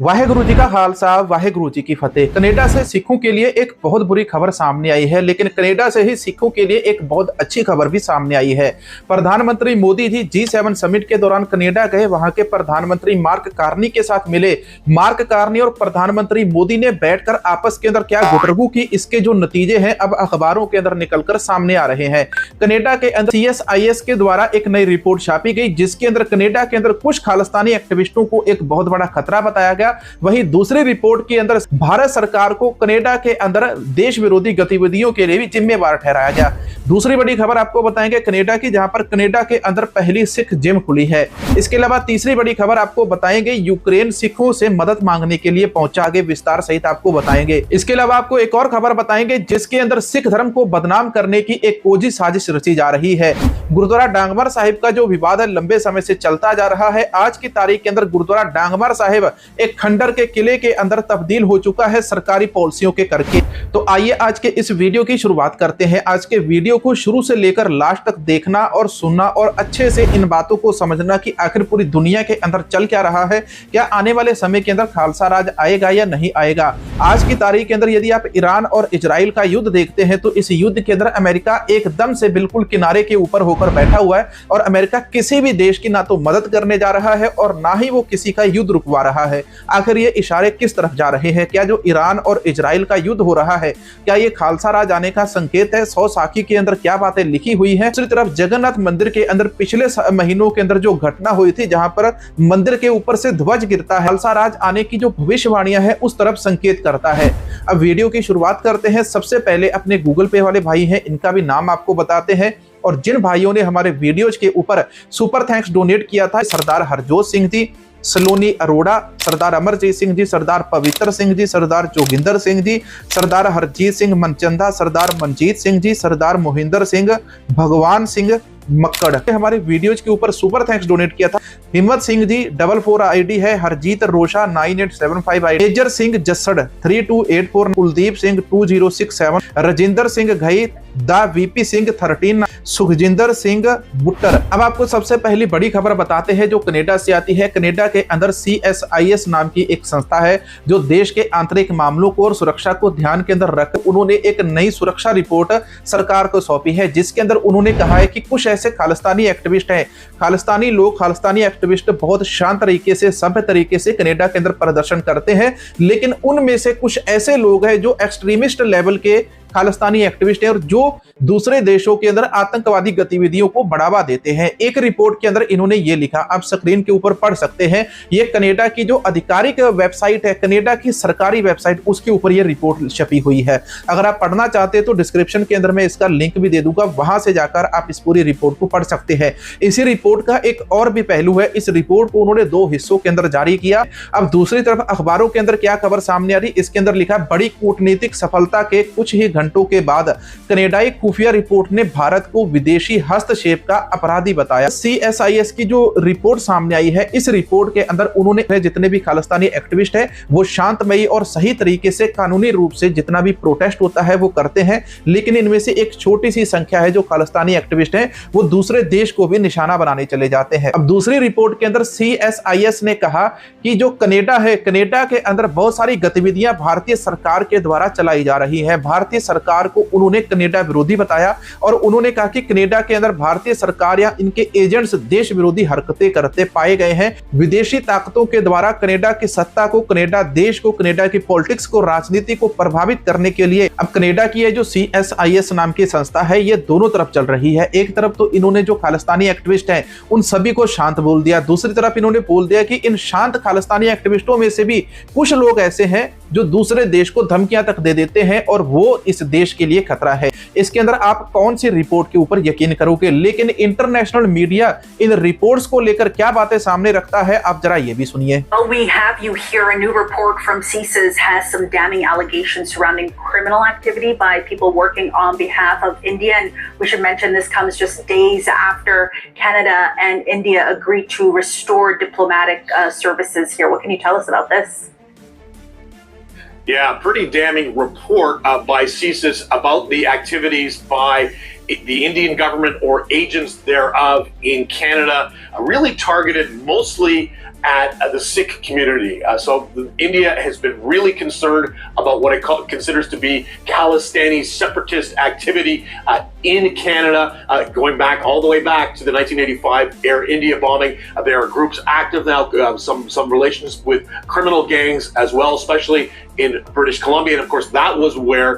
वाहेगुरु जी का खालसा वाहेगुरु जी की फतेह। कनाडा से सिखों के लिए एक बहुत बुरी खबर सामने आई है, लेकिन कनाडा से ही सिखों के लिए एक बहुत अच्छी खबर भी सामने आई है। प्रधानमंत्री मोदी जी G7 समिट के दौरान कनाडा गए, वहां के प्रधानमंत्री मार्क कार्नी के साथ मिले। मार्क कार्नी और प्रधानमंत्री मोदी ने बैठकर आपस के अंदर क्या गुटरगू की, इसके जो नतीजे हैं अब अखबारों के अंदर निकलकर सामने आ रहे हैं। कनाडा के अंदर CSIS के द्वारा एक नई रिपोर्ट छापी गई, जिसके अंदर कनाडा के अंदर कुछ खालिस्तानी एक्टिविस्टों को एक बहुत बड़ा खतरा बताया गया। वहीं दूसरी रिपोर्ट के अंदर भारत सरकार को कनाडा के अंदर देश विरोधी गतिविधियों के लिए भी जिम्मेवार ठहराया गया। दूसरी बड़ी खबर आपको बताएंगे कनाडा की, जहां पर कनाडा के अंदर पहली सिख जिम खुली है। इसके अलावा तीसरी बड़ी खबर आपको बताएंगे यूक्रेन सिखों से मदद मांगने के लिए पहुंचा, आगे विस्तार सहित आपको बताएंगे। इसके अलावा आपको एक और खबर बताएंगे जिसके अंदर सिख धर्म को बदनाम करने की एक कोजी साजिश रची जा रही है। गुरुद्वारा डांगमर साहिब का जो विवाद है लंबे समय से चलता जा रहा है। आज की तारीख के अंदर गुरुद्वारा डांगमर साहिब एक खंडर के किले के अंदर तब्दील हो चुका है सरकारी पॉलिसियों के करके। तो आइए आज के इस वीडियो की शुरुआत करते हैं। आज के वीडियो को शुरू से लेकर लास्ट तक देखना और सुनना और अच्छे से इन बातों को समझना कि आखिर पूरी दुनिया के अंदर चल क्या रहा है, क्या आने वाले समय के अंदर खालसा राज आएगा या नहीं आएगा। आज की तारीख के अंदर यदि आप ईरान और इजराइल का युद्ध देखते हैं तो इस युद्ध के अंदर अमेरिका एकदम से बिल्कुल किनारे के ऊपर होकर बैठा हुआ है और अमेरिका किसी भी देश की ना तो मदद करने जा रहा है और ना ही वो किसी का युद्ध रुकवा रहा है। आखिर ये इशारे किस तरफ जा रहे हैं? क्या जो ईरान और इजराइल का युद्ध हो रहा है, क्या ये खालसा राज आने का संकेत है? 100 साखी के अंदर क्या बातें लिखी हुई है? दूसरी तरफ जगन्नाथ मंदिर के अंदर पिछले महीनों के अंदर जो घटना हुई थी, जहां पर मंदिर के ऊपर से ध्वज गिरता है, खालसा राज आने की जो भविष्यवाणियां है उस तरफ संकेत करता है। अब वीडियो की शुरुआत करते हैं। सबसे पहले अपने गूगल पे वाले भाई हैं, इनका भी नाम आपको बताते हैं। और जिन भाइयों ने हमारे वीडियोज के ऊपर सुपर थैंक्स डोनेट किया था, सरदार हरजोत सिंह जी, सलोनी अरोड़ा, सरदार अमरजीत सिंह जी, सरदार पवित्र सिंह जी, सरदार जोगिंदर सिंह जी, सरदार हरजीत सिंह मनचंदा, सरदार मनजीत सिंह जी, सरदार मोहिंदर सिंह, भगवान सिंह मक्कड़, हमारे वीडियोज के ऊपर सुपर थैंक्स डोनेट किया था। हिम्मत सिंह जी 44 आईडी है, हरजीत रोशा 9875 आईडी, मेजर सिंह जसड़ 3284, कुलदीप सिंह 2067, रजिंदर सिंह घई, दा वीपी सिंह 13, सुखजिंदर सिंह बुट्टर। अब आपको सबसे पहली बड़ी खबर बताते हैं जो कनाडा से आती है। कनाडा के अंदर CSIS नाम की एक संस्था है जो देश के आंतरिक मामलों को और सुरक्षा को ध्यान के अंदर रख उन्होंने एक नई सुरक्षा रिपोर्ट सरकार को सौंपी है, जिसके अंदर उन्होंने कहा है कि कुछ ऐसे खालिस्तानी एक्टिविस्ट हैं, खालिस्तानी लोग, खालिस्तानी एक्टिविस्ट बहुत शांत तरीके से, सभ्य तरीके से कनाडा के अंदर प्रदर्शन करते हैं, लेकिन उनमें से कुछ ऐसे लोग हैं जो एक्सट्रीमिस्ट लेवल के खालिस्तानी एक्टिविस्ट हैं और जो दूसरे देशों के अंदर आतंकवादी गतिविधियों को बढ़ावा देते हैं। एक रिपोर्ट के अंदर इन्होंने ये लिखा, आप स्क्रीन के ऊपर पढ़ सकते हैं। ये कनाडा की जो आधिकारिक वेबसाइट है, कनाडा की सरकारी वेबसाइट, उसके ऊपर ये रिपोर्ट छपी हुई है। अगर आप पढ़ना चाहते हैं तो डिस्क्रिप्शन के अंदर मैं इसका लिंक भी दे दूंगा, वहां से जाकर आप इस पूरी रिपोर्ट को पढ़ सकते हैं। इसी रिपोर्ट का एक और भी पहलू है, इस रिपोर्ट को उन्होंने 2 हिस्सों के अंदर जारी किया। अब दूसरी तरफ अखबारों के अंदर क्या खबर सामने आ रही, इसके अंदर लिखा, बड़ी कूटनीतिक सफलता के कुछ ही घंटों के बाद कनाडाई खुफिया रिपोर्ट ने भारत को विदेशी हस्तक्षेप का अपराधी बताया। CSIS की जो रिपोर्ट सामने आई है, इस रिपोर्ट के अंदर उन्होंने जितने भी खालिस्तानी एक्टिविस्ट हैं वो शांतमयी और सही तरीके से कानूनी रूप से जितना भी प्रोटेस्ट होता है वो करते हैं, लेकिन इनमें से एक छोटी सी संख्या है जो खालिस्तानी एक्टिविस्ट हैं वो दूसरे देश को भी निशाना बनाने चले जाते हैं। अब दूसरी रिपोर्ट के अंदर CSIS ने कहा कि जो कनाडा है, कनाडा के अंदर बहुत सारी गतिविधियां भारतीय सरकार के द्वारा चलाई जा रही है। भारतीय सरकार को उन्होंने कनाडा विरोधी बताया और उन्होंने कहा कि कनाडा के अंदर भारतीय सरकार या इनके एजेंट्स देश विरोधी हरकतें करते पाए गए हैं। विदेशी ताकतों के द्वारा कनाडा की सत्ता को, कनाडा देश को, कनाडा की पॉलिटिक्स को, राजनीति को प्रभावित करने के लिए अब कनाडा की जो CSIS नाम की संस्था है ये दोनों तरफ चल रही है। एक तरफ तो इन्होंने जो खालिस्तानी एक्टिविस्ट हैं उन सभी को शांत बोल दिया, दूसरी तरफ इन्होंने बोल दिया कि इन शांत खालिस्तानी एक्टिविस्टों में से भी कुछ लोग ऐसे हैं जो दूसरे देश को धमकियां तक दे देते हैं और वो इस देश के लिए खतरा है। इसके अंदर आप कौन सी रिपोर्ट के ऊपर यकीन करोगे, लेकिन इंटरनेशनल मीडिया इन रिपोर्ट्स को लेकर क्या बातें सामने रखता है, आप जरा ये भी सुनिए। We have you here. A new report from CSIS has some damning allegations surrounding criminal activity by people working on behalf of India, and we should mention this comes just days after Canada and India agreed to restore diplomatic services here. What can you tell us about this? Yeah, pretty damning report by CSIS about the activities by the Indian government or agents thereof in Canada, really targeted mostly at the Sikh community. So India has been really concerned about what it considers to be Khalistani separatist activity in Canada, going back all the way back to the 1985 Air India bombing. There are groups active now, some relations with criminal gangs as well, especially in British Columbia. And of course, that was where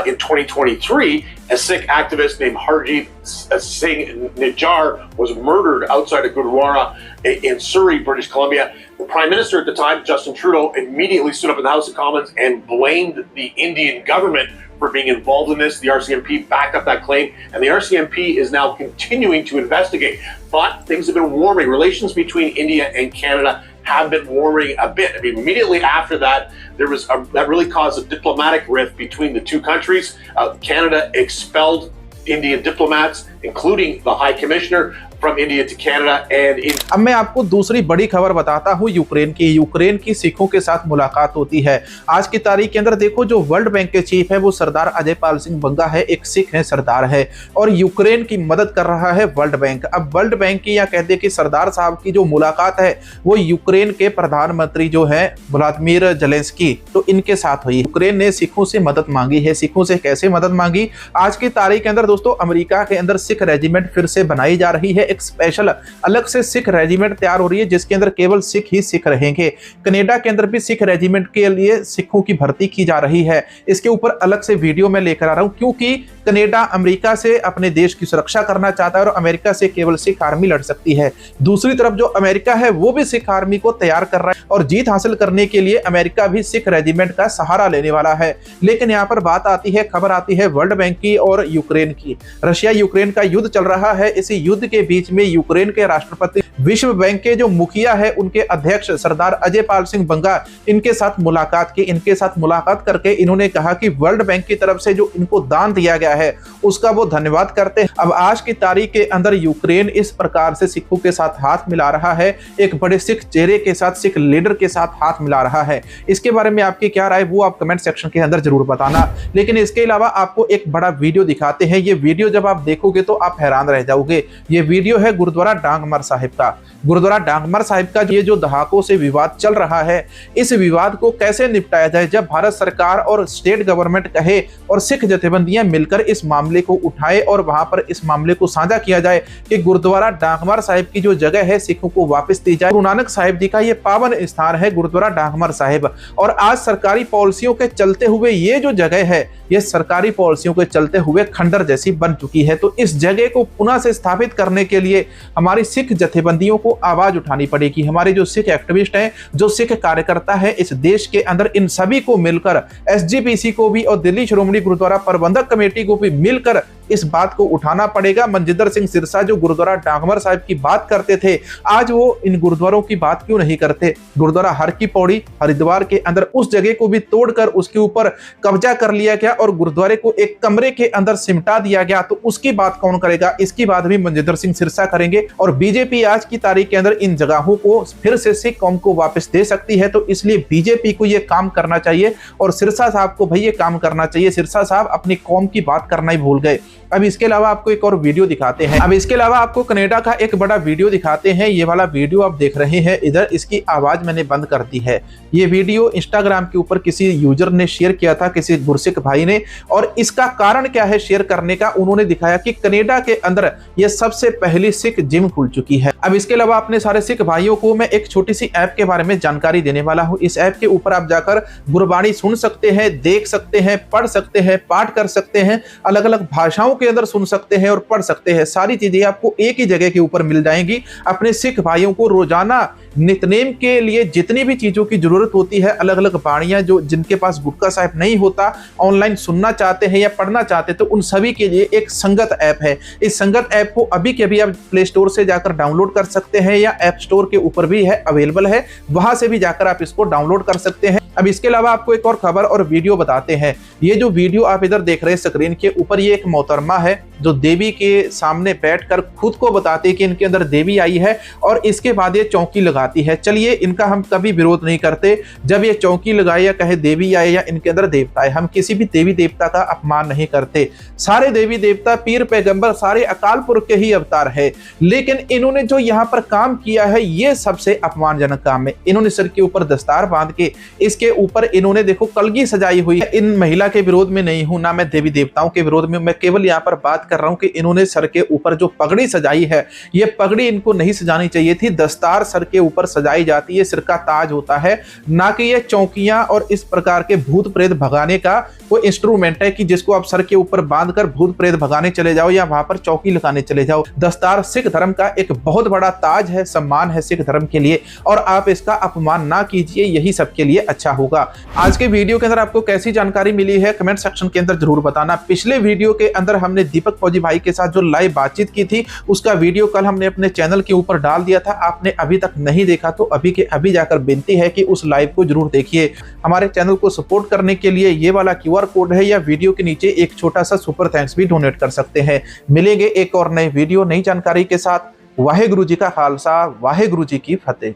in 2023, a Sikh activist named Harjeet Singh Nijjar was murdered outside of Gurdwara in Surrey, British Columbia. The Prime Minister at the time, Justin Trudeau, immediately stood up in the House of Commons and blamed the Indian government for being involved in this. The RCMP backed up that claim, and the RCMP is now continuing to investigate. But things have been warming. Relations between India and Canada have been warming a bit. I mean, immediately after that, that really caused a diplomatic rift between the two countries. Canada expelled Indian diplomats, including the High Commissioner, from India to Canada and in... अब मैं आपको दूसरी बड़ी खबर बताता हूं Ukraine की सिखों के साथ मुलाकात होती है। आज की तारीख के अंदर देखो, जो वर्ल्ड बैंक के चीफ है वो सरदार अजय पाल सिंह बंगा है, एक सिख है, सरदार है, और यूक्रेन की मदद कर रहा है वर्ल्ड बैंक। अब वर्ल्ड बैंक की या कहते हैं कि सरदार साहब की जो मुलाकात है वो यूक्रेन के प्रधानमंत्री जो है व्लादिमीर ज़ेलेंस्की, तो इनके साथ हुई। यूक्रेन ने सिखों से मदद मांगी है। सिखों से कैसे मदद मांगी? आज की तारीख के अंदर दोस्तों, अमेरिका के अंदर सिख रेजिमेंट फिर से बनाई जा रही है। एक स्पेशल अलग से सिख रेजिमेंट तैयार हो रही है जिसके अंदर केवल सिख ही सिख रहेंगे। कनाडा के अंदर भी सिख रेजिमेंट के लिए सिखों की भर्ती की जा रही है। इसके ऊपर अलग से वीडियो में लेकर आ रहा हूं, क्योंकि कनाडा अमेरिका से अपने देश की सुरक्षा करना चाहता है और अमेरिका से केवल सिख आर्मी लड़ सकती है। दूसरी तरफ जो अमेरिका है वो भी सिख आर्मी को तैयार कर रहा है और जीत हासिल करने के लिए अमेरिका भी सिख रेजिमेंट का सहारा लेने वाला है। लेकिन यहाँ पर बात आती है, खबर आती है वर्ल्ड बैंक की और यूक्रेन की। रशिया यूक्रेन का युद्ध चल रहा है। इसी युद्ध के बीच में यूक्रेन के राष्ट्रपति, विश्व बैंक के जो मुखिया है, उनके अध्यक्ष सरदार अजय पाल सिंह बंगा, इनके साथ मुलाकात की। इनके साथ मुलाकात करके इन्होंने कहा कि वर्ल्ड बैंक की तरफ से जो इनको दान दिया गया है उसका वो धन्यवाद करते हैं। अब आज की तारीख के अंदर यूक्रेन इस प्रकार से सिखों के साथ हाथ मिला रहा है, एक बड़े सिख चेहरे के साथ, सिख लीडर के साथ हाथ मिला रहा है। इसके बारे में आपकी क्या राय, वो आप कमेंट सेक्शन के अंदर जरूर बताना। लेकिन इसके अलावा आपको एक बड़ा वीडियो दिखाते हैं। ये वीडियो जब आप देखोगे तो आप हैरान रह जाओगे। ये वीडियो है गुरुद्वारा डांगमर साहिब का। गुरुद्वारा डांगमर साहिब का ये जो दहाकों से विवाद चल रहा है, इस विवाद को कैसे निपटाया जाए। जब भारत सरकार और स्टेट गवर्नमेंट कहे और सिख जथेबंदियां मिलकर इस मामले को उठाए और वहां पर इस मामले को साझा किया जाए कि गुरुद्वारा डांगमर साहिब की जो जगह है सिखों को वापस दी जाए। गुरु नानक साहिब जी का ये पावन स्थान है गुरुद्वारा डांगमर साहिब, और आज सरकारी पॉलिसियों के चलते हुए ये जो जगह है, ये सरकारी पॉलिसियों के चलते हुए खंडर जैसी बन चुकी है। तो इस जगह को पुनः से स्थापित करने के लिए हमारी सिख जथेबंदियों को आवाज उठानी पड़ेगी। हमारे जो सिख एक्टिविस्ट हैं, जो सिख कार्यकर्ता है इस देश के अंदर, इन सभी को मिलकर, एसजीपीसी को भी और दिल्ली श्रोमणी गुरुद्वारा प्रबंधक कमेटी को भी मिलकर इस बात को उठाना पड़ेगा। मनजिंदर सिंह सिरसा जो गुरुद्वारा डांगमर साहिब की बात करते थे, आज वो इन गुरुद्वारों की बात क्यों नहीं करते। गुरुद्वारा हर की पौड़ी हरिद्वार के अंदर उस जगह को भी तोड़कर उसके ऊपर कब्जा कर लिया गया और गुरुद्वारे को एक कमरे के अंदर सिमटा दिया गया, तो उसकी बात कौन करेगा। इसकी बात भी मनजिंदर सिंह सिरसा करेंगे। और बीजेपी आज की तारीख के अंदर इन जगहों को फिर से सिख कौम को वापस दे सकती है, तो इसलिए बीजेपी को यह काम करना चाहिए और सिरसा साहब को भाई ये काम करना चाहिए। सिरसा साहब अपनी कौम की बात करना ही भूल गए। अब इसके अलावा आपको एक और वीडियो दिखाते हैं। अब इसके अलावा आपको कनाडा का एक बड़ा वीडियो दिखाते हैं। ये वाला वीडियो आप देख रहे हैं इधर, इसकी आवाज मैंने बंद कर दी है। ये वीडियो इंस्टाग्राम के ऊपर किसी यूजर ने शेयर किया था, किसी गुरसिख भाई ने, और इसका कारण क्या है शेयर करने का, उन्होंने दिखाया कि कनाडा के अंदर ये सबसे पहली सिख जिम खुल चुकी है। अब इसके अलावा अपने सारे सिख भाइयों को मैं एक छोटी सी ऐप के बारे में जानकारी देने वाला हूं। इस ऐप के ऊपर आप जाकर गुरबाणी सुन सकते हैं, देख सकते हैं, पढ़ सकते हैं, पाठ कर सकते हैं, अलग अलग भाषाओं के अंदर सुन सकते हैं और पढ़ सकते हैं। सारी चीजें आपको एक ही जगह के ऊपर मिल जाएंगी। अपने सिख भाइयों को रोजाना नितनेम के लिए जितनी भी चीजों की जरूरत होती है, अलग अलग बाणियां जो जिनके पास गुटका साहिब नहीं होता, ऑनलाइन सुनना चाहते हैं या पढ़ना चाहते हैं, तो उन सभी के लिए एक संगत ऐप है। इस संगत ऐप को अभी के अभी आप प्ले स्टोर से जाकर डाउनलोड कर सकते हैं या ऐप स्टोर के ऊपर भी है, अवेलेबल है, वहां से भी जाकर आप इसको डाउनलोड कर सकते हैं। अब इसके अलावा आपको एक और खबर और वीडियो बताते हैं। ये जो वीडियो आप इधर देख रहे हैं स्क्रीन के ऊपर, ये एक मोहतरमा है, जो देवी के सामने बैठकर खुद को बताते कि इनके अंदर देवी आई है और इसके बाद ये चौकी लगाती है। चलिए, इनका हम कभी विरोध नहीं करते जब ये चौकी लगाए या कहे देवी आए या इनके अंदर देवता है। हम किसी भी देवी देवता का अपमान नहीं करते। सारे देवी देवता, पीर पैगंबर, सारे अकाल पुरख के ही अवतार है। लेकिन इन्होंने जो यहाँ पर काम किया है ये सबसे अपमानजनक काम है। इन्होंने सिर के ऊपर दस्तार बांध के इसके ऊपर इन्होंने देखो कलगी सजाई हुई है। इन महिला के विरोध में नहीं हूं, ना मैं देवी देवताओं के विरोध में, मैं केवल यहाँ पर बात कर रहा हूं कि इन्होंने सर के ऊपर जो पगड़ी सजाई है ये पगड़ी इनको नहीं सजानी चाहिए थी। दस्तार सर के ऊपर सजाई जाती है, सिर का ताज होता है, ना कि ये चौकियां और इस प्रकार के भूत प्रेत भगाने का कोई इंस्ट्रूमेंट है कि जिसको आप सर के ऊपर बांधकर भूत प्रेत भगाने चले जाओ या वहां पर चौकी लगाने चले जाओ। दस्तार सिख धर्म का एक बहुत बड़ा ताज है, सम्मान है सिख धर्म के लिए, और आप इसका अपमान ना कीजिए, यही सबके लिए अच्छा होगा। आज के वीडियो के अंदर आपको कैसी जानकारी मिली है कमेंट सेक्शन के अंदर जरूर बताना। पिछले वीडियो के अंदर हमने दीपक फौजी भाई के साथ जो लाइव बातचीत की थी उसका वीडियो कल हमने अपने चैनल के ऊपर डाल दिया था। आपने अभी तक नहीं देखा तो अभी के अभी जाकर विनती है कि उस लाइव को जरूर देखिए। हमारे चैनल को सपोर्ट करने के लिए ये वाला QR कोड है या वीडियो के नीचे एक छोटा सा सुपर थैंक्स भी डोनेट कर सकते हैं। मिलेंगे एक और नए वीडियो नई जानकारी के साथ। वाहेगुरु जी का खालसा, वाहेगुरु जी की फतेह।